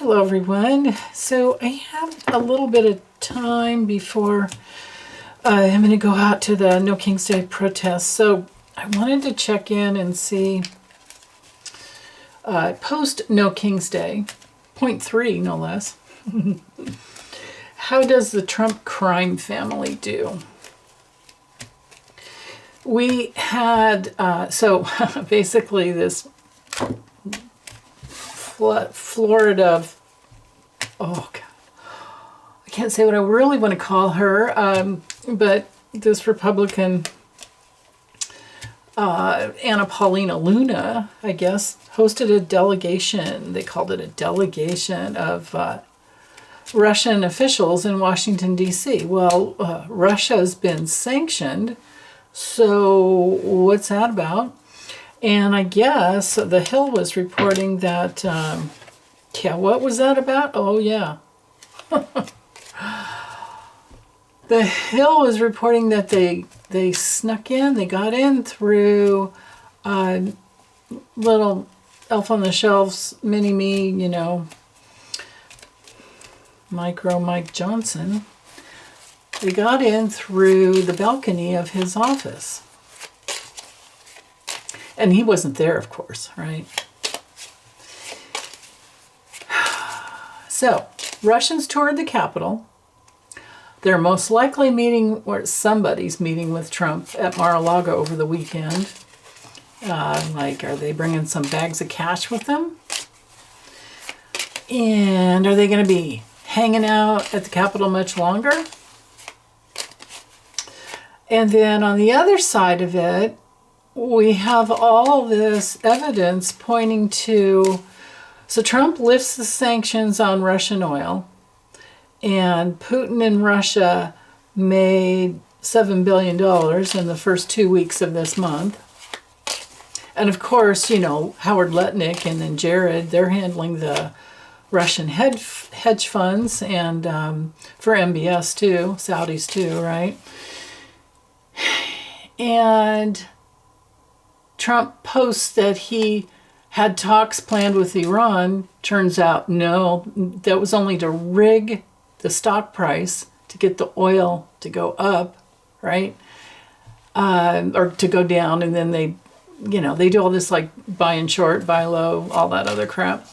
Hello everyone. So I have a little bit of time before I'm going to go out to the No King's Day protest. So I wanted to check in and see post No King's Day, point 3 no less. How does the Trump crime family do? We had, so basically this Florida, oh God, I can't say what I really want to call her, but this Republican, Anna Paulina Luna, I guess, hosted a delegation. They called it a delegation of Russian officials in Washington, D.C. Well, Russia's been sanctioned, so what's that about? And I guess The Hill was reporting that, yeah, what was that about? Oh, yeah. The Hill was reporting that they snuck in, they got in through little elf on the shelves, mini-me, you know, Micro Mike Johnson. They got in through the balcony of his office. And he wasn't there, of course, right? So, Russians toured the Capitol. They're most likely meeting, or somebody's meeting with Trump at Mar-a-Lago over the weekend. Like, are they bringing some bags of cash with them? And are they going to be hanging out at the Capitol much longer? And then on the other side of it, we have all this evidence pointing to, so Trump lifts the sanctions on Russian oil, and Putin and Russia made $7 billion in the first 2 weeks of this month. And of course, you know, Howard Lutnick and then Jared, they're handling the Russian hedge funds, and for MBS too, Saudis too, right? And Trump posts that he had talks planned with Iran. Turns out, no, that was only to rig the stock price to get the oil to go up, right? Or to go down, and then they, you know, they do all this like buy in short, buy low, all that other crap.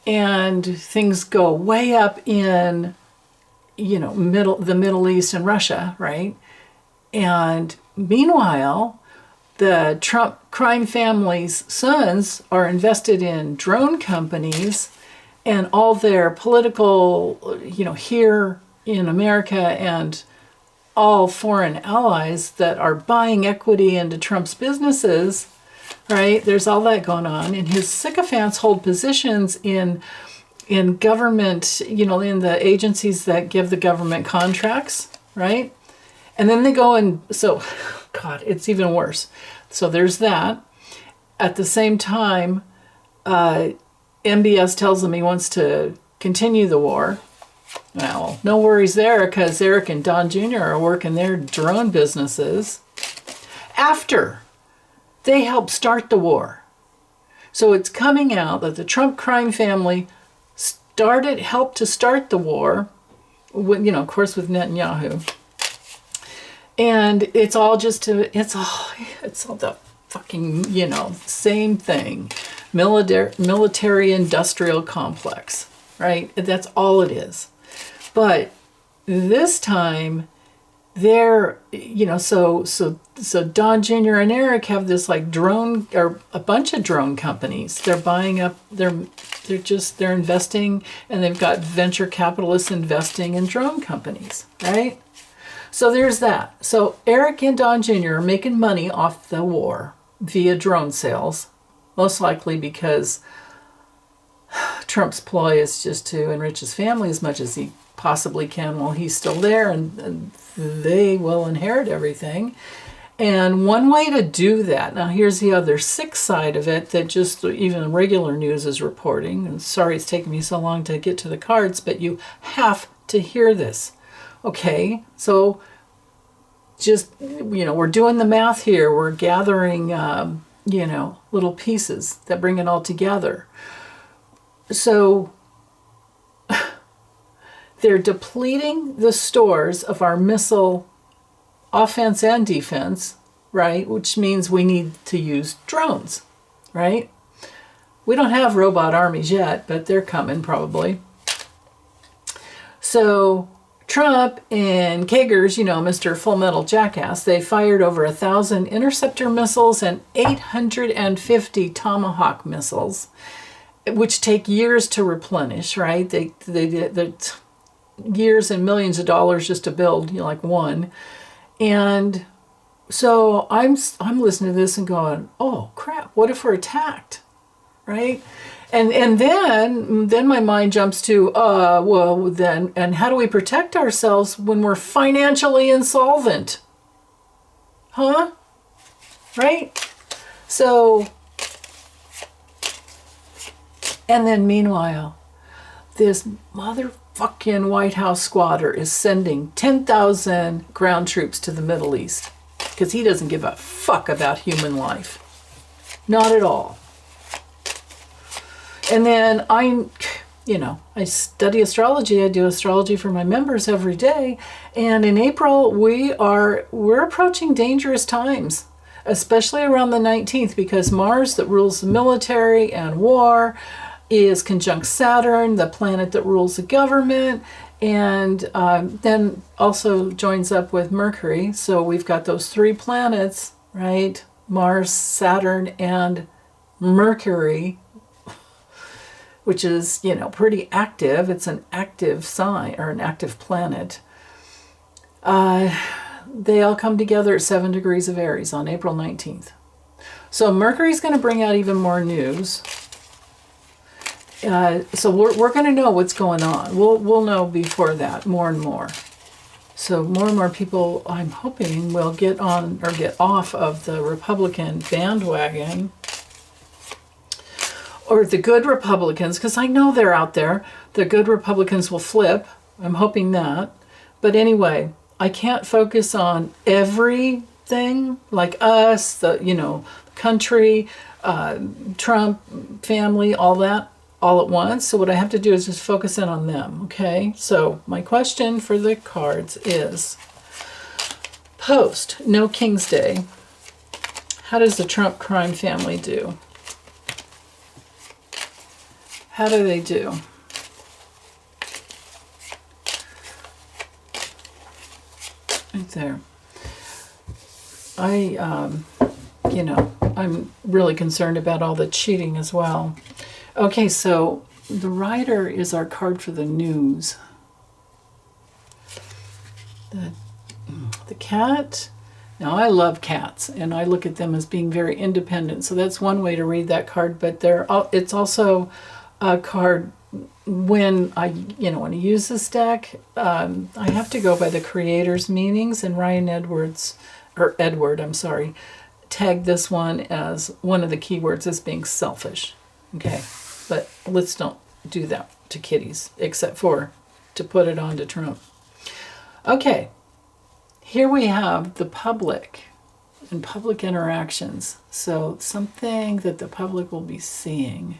And things go way up in, you know, the Middle East and Russia, right? And meanwhile, the Trump crime family's sons are invested in drone companies, and all their political, you know, here in America and all foreign allies that are buying equity into Trump's businesses, right? There's all that going on. And his sycophants hold positions in government, you know, in the agencies that give the government contracts, right? And then they go and, so, God, it's even worse. So there's that. At the same time, MBS tells him he wants to continue the war. Well, no worries there, because Eric and Don Jr. are working their drone businesses after they helped start the war. So it's coming out that the Trump crime family helped to start the war, with, you know, of course, with Netanyahu. And it's all just it's all the fucking, you know, same thing. Military industrial complex, right? That's all it is. But this time, they're, you know, so Don Jr. and Eric have this like drone, or a bunch of drone companies. They're buying up, they're investing, and they've got venture capitalists investing in drone companies, right? So there's that. So Eric and Don Jr. are making money off the war via drone sales, most likely because Trump's ploy is just to enrich his family as much as he possibly can while he's still there, and they will inherit everything. And one way to do that, now here's the other sick side of it that just even regular news is reporting, and sorry it's taking me so long to get to the cards, but you have to hear this. Okay, so just, you know, we're doing the math here. We're gathering, you know, little pieces that bring it all together. So they're depleting the stores of our missile offense and defense, right? Which means we need to use drones, right? We don't have robot armies yet, but they're coming probably. So Trump and Kager's, Mr. Full Metal Jackass, they fired over 1,000 interceptor missiles and 850 Tomahawk missiles, which take years to replenish, right? They years and millions of dollars just to build, like one. And so I'm listening to this and going, oh crap, what if we're attacked, right? And then my mind jumps to, and how do we protect ourselves when we're financially insolvent? Huh? Right? So, and then meanwhile, this motherfucking White House squatter is sending 10,000 ground troops to the Middle East because he doesn't give a fuck about human life. Not at all. And then I study astrology. I do astrology for my members every day. And in April, we're approaching dangerous times, especially around the 19th, because Mars, that rules the military and war, is conjunct Saturn, the planet that rules the government, and then also joins up with Mercury. So we've got those three planets, right? Mars, Saturn, and Mercury, which is, pretty active. It's an active sign, or an active planet. They all come together at 7 degrees of Aries on April 19th. So Mercury's going to bring out even more news. So we're going to know what's going on. We'll know before that more and more. So more and more people, I'm hoping, will get on or get off of the Republican bandwagon, or the good Republicans, because I know they're out there. The good Republicans will flip. I'm hoping that. But anyway, I can't focus on everything, like us, the country, Trump, family, all that, all at once. So what I have to do is just focus in on them, okay? So my question for the cards is, post No King's Day, how does the Trump crime family do? How do they do? Right there. I'm really concerned about all the cheating as well. Okay, so the Rider is our card for the news. The cat. Now, I love cats, and I look at them as being very independent. So that's one way to read that card. But it's also a card when I use this deck. I have to go by the creator's meanings, and Edward, tagged this one as one of the keywords as being selfish. Okay, but let's don't do that to kitties, except for to put it on to Trump. Okay, here we have the public and public interactions. So something that the public will be seeing.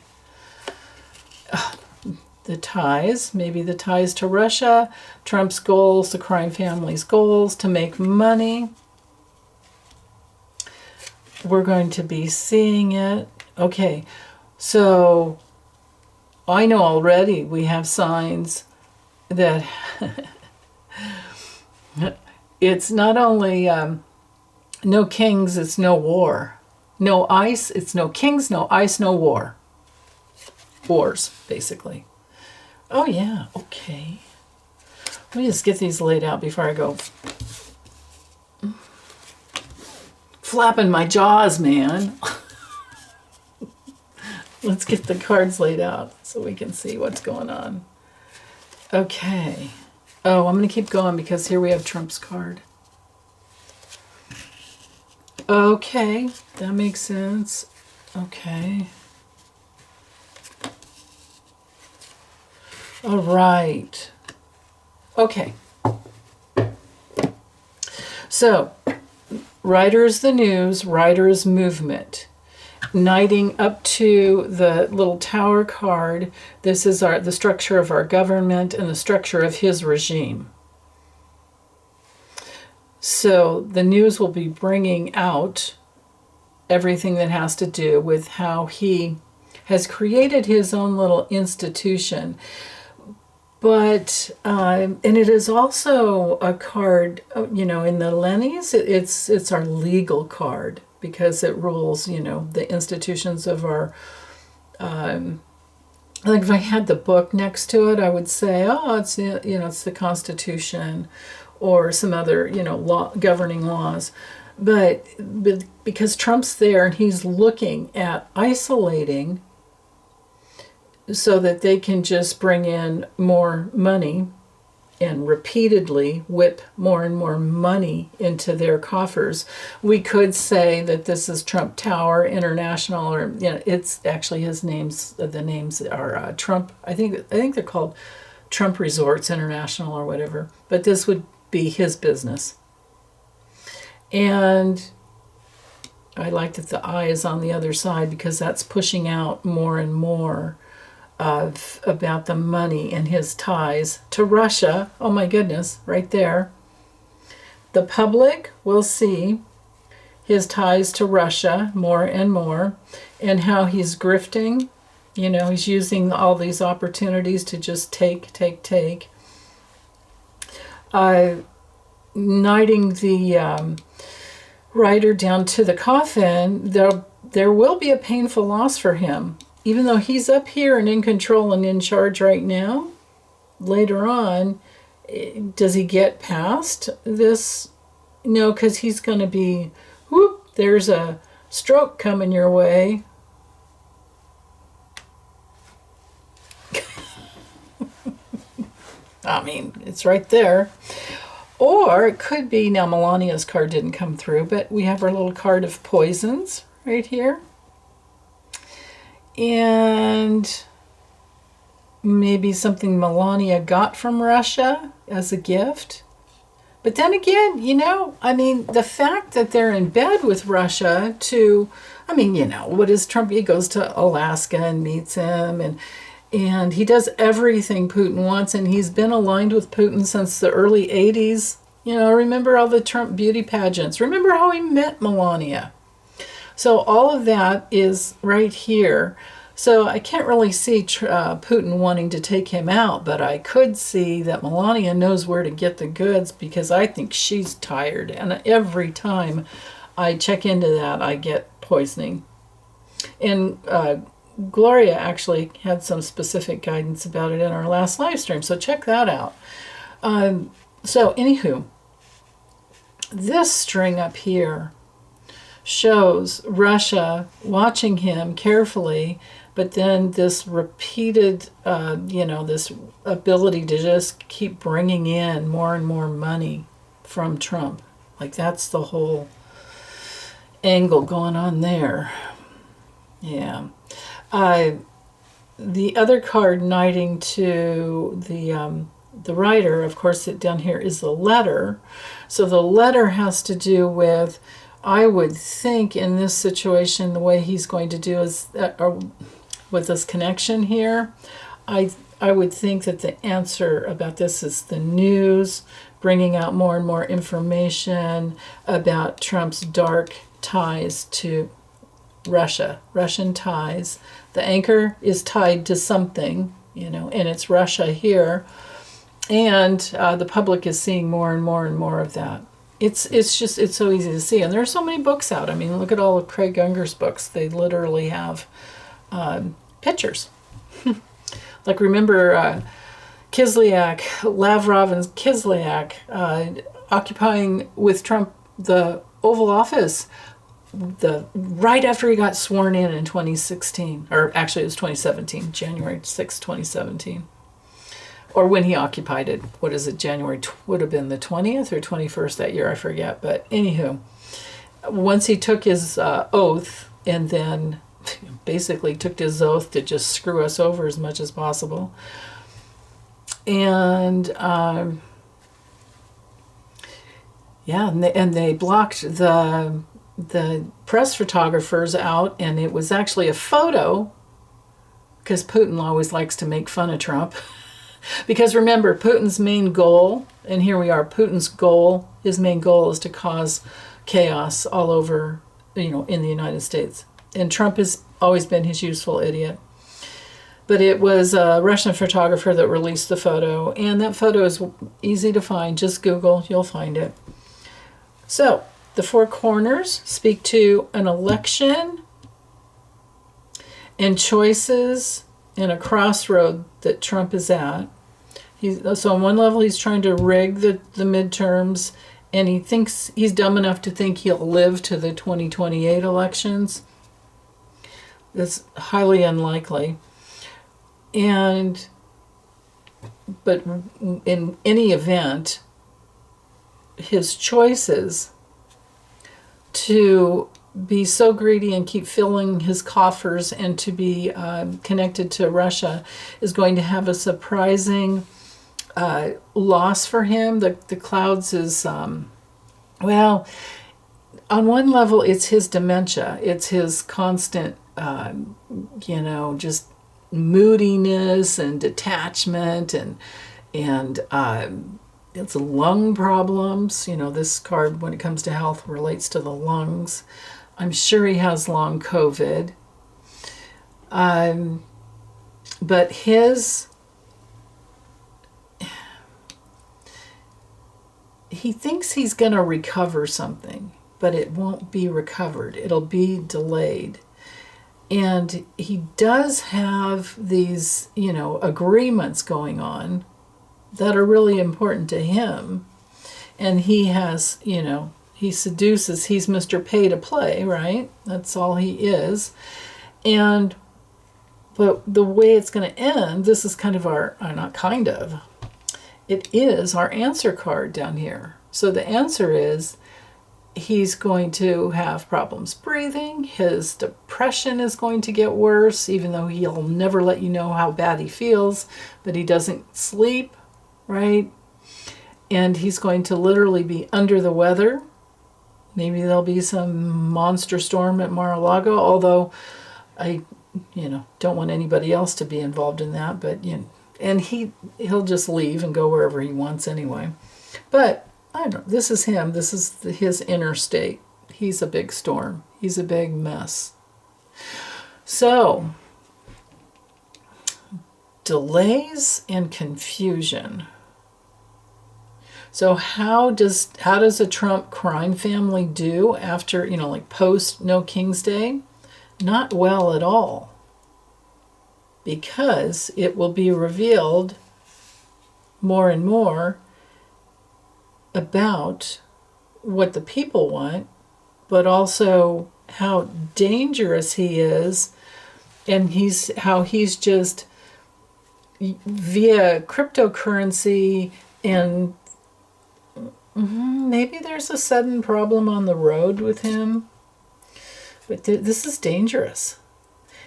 The ties, maybe the ties to Russia, Trump's goals, the crime family's goals to make money. We're going to be seeing it. Okay, so I know already we have signs that it's not only no kings, it's no war. No ice, it's no kings, no ice, no war. Wars, basically. Oh yeah, okay. Let me just get these laid out before I go flapping my jaws, man. Let's get the cards laid out so we can see what's going on. Okay. Oh, I'm going to keep going because here we have Trump's card. Okay, that makes sense. Okay. All right. Okay. So, Rider is the news, Rider is movement. knighting up to the little tower card. This is the structure of our government and the structure of his regime. So the news will be bringing out everything that has to do with how he has created his own little institution. But, and it is also a card, in the Lennies, it's our legal card, because it rules, the institutions of our, like if I had the book next to it, I would say, oh, it's, it's the Constitution or some other, governing laws. But because Trump's there and he's looking at isolating so that they can just bring in more money and repeatedly whip more and more money into their coffers. We could say that this is Trump Tower International, or it's actually his names. The names are Trump. I think they're called Trump Resorts International or whatever. But this would be his business. And I like that the eye is on the other side, because that's pushing out more and more about the money and his ties to Russia. Oh my goodness, right there. The public will see his ties to Russia more and more, and how he's grifting. He's using all these opportunities to just take. Knighting the rider down to the coffin, there will be a painful loss for him. Even though he's up here and in control and in charge right now, later on, does he get past this? No, because he's going to be, whoop, there's a stroke coming your way. I mean, it's right there. Or it could be, now Melania's card didn't come through, but we have our little card of poisons right here. And maybe something Melania got from Russia as a gift. But then again, the fact that they're in bed with Russia what is Trump? He goes to Alaska and meets him, and he does everything Putin wants, and he's been aligned with Putin since the early 80s. Remember all the Trump beauty pageants. Remember how he met Melania. So all of that is right here. So I can't really see Putin wanting to take him out, but I could see that Melania knows where to get the goods, because I think she's tired. And every time I check into that, I get poisoning. And Gloria actually had some specific guidance about it in our last live stream, so check that out. So anywho, this string up here shows Russia watching him carefully, but then this repeated, this ability to just keep bringing in more and more money from Trump. Like, that's the whole angle going on there. Yeah. The other card knighting to the writer, of course, down here is the letter. So the letter has to do with, I would think in this situation, the way he's going to do is, with this connection here, I would think that the answer about this is the news, bringing out more and more information about Trump's dark ties to Russia, Russian ties. The anchor is tied to something, and it's Russia here. And the public is seeing more and more and more of that. It's so easy to see. And there are so many books out. I mean, look at all of Craig Unger's books. They literally have pictures. Like, remember Kislyak, Lavrov and Kislyak occupying with Trump the Oval Office right after he got sworn in 2016. Or actually, it was 2017, January 6, 2017. Or when he occupied it, what is it, January, would have been the 20th or 21st that year, I forget. But anywho, once he took his oath, and then basically took his oath to just screw us over as much as possible. And and they blocked the the press photographers out, and it was actually a photo, because Putin always likes to make fun of Trump. Because remember, Putin's main goal, and here we are, Putin's goal, his main goal is to cause chaos all over, in the United States. And Trump has always been his useful idiot. But it was a Russian photographer that released the photo, and that photo is easy to find. Just Google, you'll find it. So, the four corners speak to an election and choices in a crossroad that Trump is at. So on one level, he's trying to rig the midterms, and he thinks he's dumb enough to think he'll live to the 2028 elections. That's highly unlikely. But in any event, his choices to be so greedy and keep filling his coffers and to be connected to Russia is going to have a surprising loss for him. The clouds is, well, on one level, it's his dementia. It's his constant, just moodiness and detachment and it's lung problems. This card, when it comes to health, relates to the lungs. I'm sure he has long COVID. But he thinks he's going to recover something, but it won't be recovered. It'll be delayed. And he does have these, agreements going on that are really important to him. And he has, he seduces, he's Mr. Pay to Play, right? That's all he is. But the way it's going to end, this is kind of it is our answer card down here. So the answer is he's going to have problems breathing. His depression is going to get worse, even though he'll never let you know how bad he feels, but he doesn't sleep, right? And he's going to literally be under the weather. Maybe there'll be some monster storm at Mar-a-Lago, although I, don't want anybody else to be involved in that, but, and he'll just leave and go wherever he wants anyway. But I don't know, this is him. This is his inner state. He's a big storm. He's a big mess. So, delays and confusion. So how does a Trump crime family do after, post No King's Day? Not well at all. Because it will be revealed more and more about what the people want, but also how dangerous he is, and how he's just via cryptocurrency, and maybe there's a sudden problem on the road with him, but this is dangerous.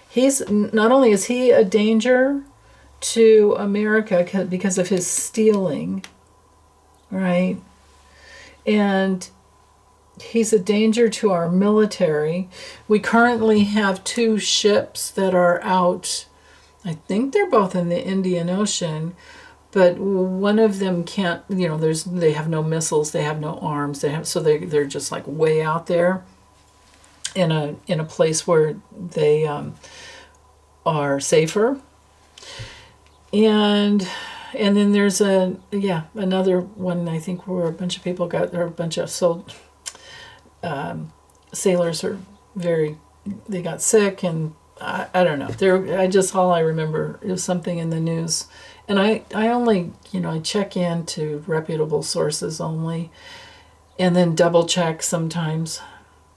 He's not only is he a danger to America because of his stealing, right? And he's a danger to our military. We currently have 2 ships that are out. I think they're both in the Indian Ocean, but one of them can't, they have no missiles, they have no arms, they're just like way out there in a place where they are safer. And then there's another one, I think, where a bunch of people sailors they got sick, and I don't know. All I remember is something in the news. And I only, I check into reputable sources only, and then double check sometimes.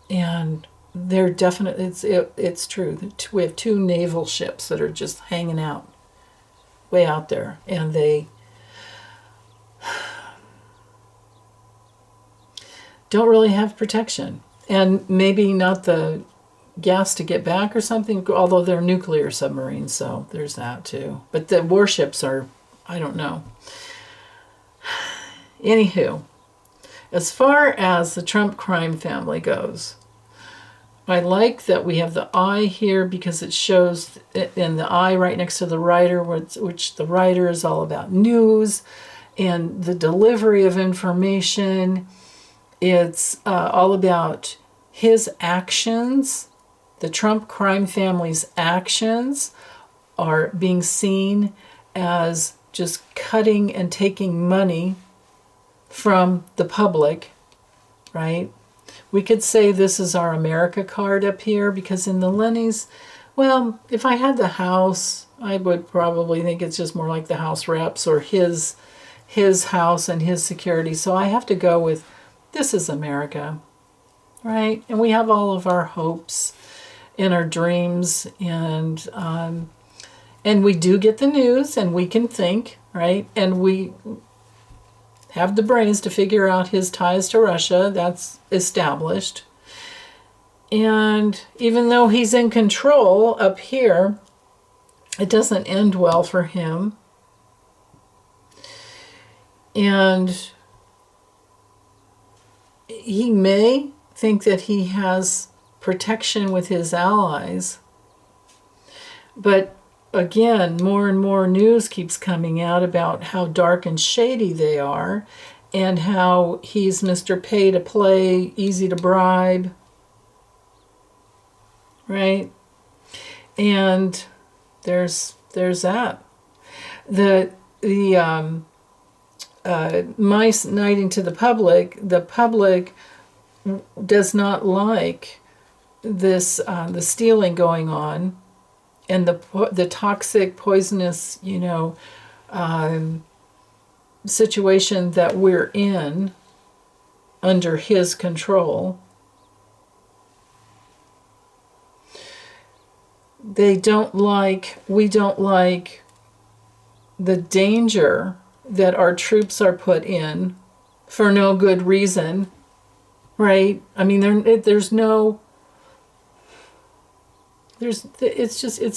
And they're definitely, it's true. We have 2 naval ships that are just hanging out way out there, and they don't really have protection, and maybe not the gas to get back or something, although they're nuclear submarines, so there's that too. But the warships are, I don't know. Anywho, as far as the Trump crime family goes, I like that we have the eye here because it shows in the eye right next to the writer, which the writer is all about news and the delivery of information. It's all about his actions. The Trump crime family's actions are being seen as just cutting and taking money from the public, right? We could say this is our America card up here because in the Lennies, well, if I had the House, I would probably think it's just more like the House Reps or his house and his security. So I have to go with this is America, right? And we have all of our hopes and our dreams, and we do get the news, and we can think, right? And we have the brains to figure out his ties to Russia. That's established. And even though he's in control up here, it doesn't end well for him. And he may think that he has protection with his allies. But again, more and more news keeps coming out about how dark and shady they are and how he's Mr. Pay to Play, easy to bribe, right? And there's that. The mice knighting to the public does not like this, the stealing going on and the toxic, poisonous, situation that we're in under his control. We don't like the danger that our troops are put in for no good reason, right? I mean, it's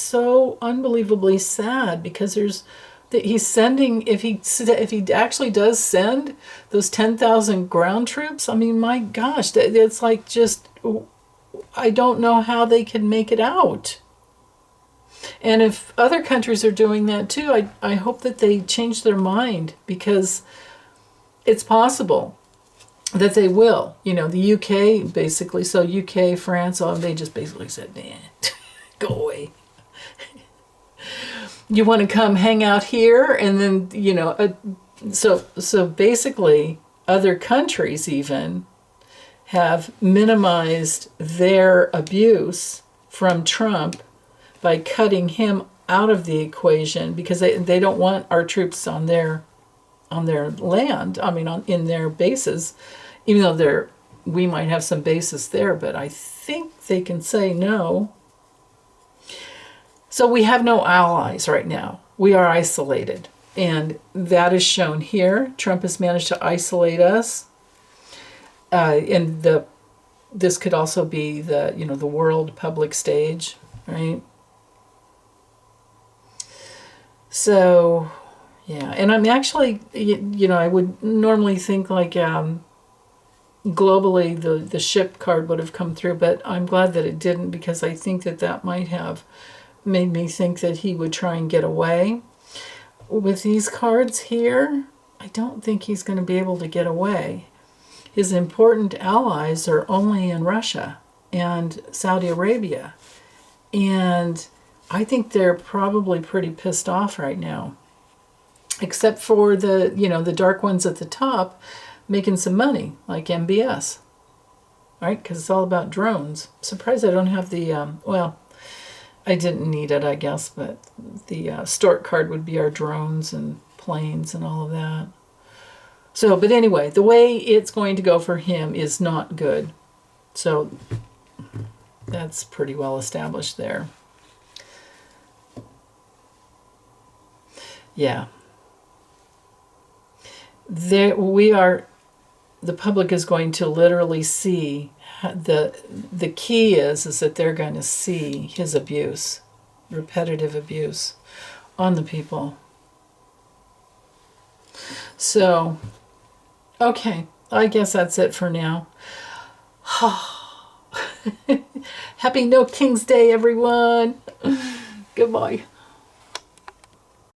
so unbelievably sad because he's sending, if he actually does send those 10,000 ground troops, I mean, my gosh, it's like just, I don't know how they can make it out. And if other countries are doing that too, I hope that they change their mind, because it's possible that they will. The UK basically, so UK, France, they just basically said, man, go away. You want to come hang out here? And then, so basically other countries even have minimized their abuse from Trump by cutting him out of the equation, because they don't want our troops on their land. I mean, in their bases, even though we might have some bases there, but I think they can say no. So we have no allies right now. We are isolated, and that is shown here. Trump has managed to isolate us, and this could also be the world public stage, right? So, yeah, and I'm actually, I would normally think like globally the ship card would have come through, but I'm glad that it didn't, because I think that might have made me think that he would try and get away. With these cards here, I don't think he's going to be able to get away. His important allies are only in Russia and Saudi Arabia, and I think they're probably pretty pissed off right now, except for the dark ones at the top making some money, like MBS, right? Because it's all about drones. Surprised I don't have the, I didn't need it, I guess, but the Stork card would be our drones and planes and all of that. So, but anyway, the way it's going to go for him is not good. So that's pretty well established there. Yeah. The public is going to literally see, the key is that they're going to see his abuse, repetitive abuse on the people. So, okay, I guess that's it for now. Happy No King's Day, everyone. Goodbye.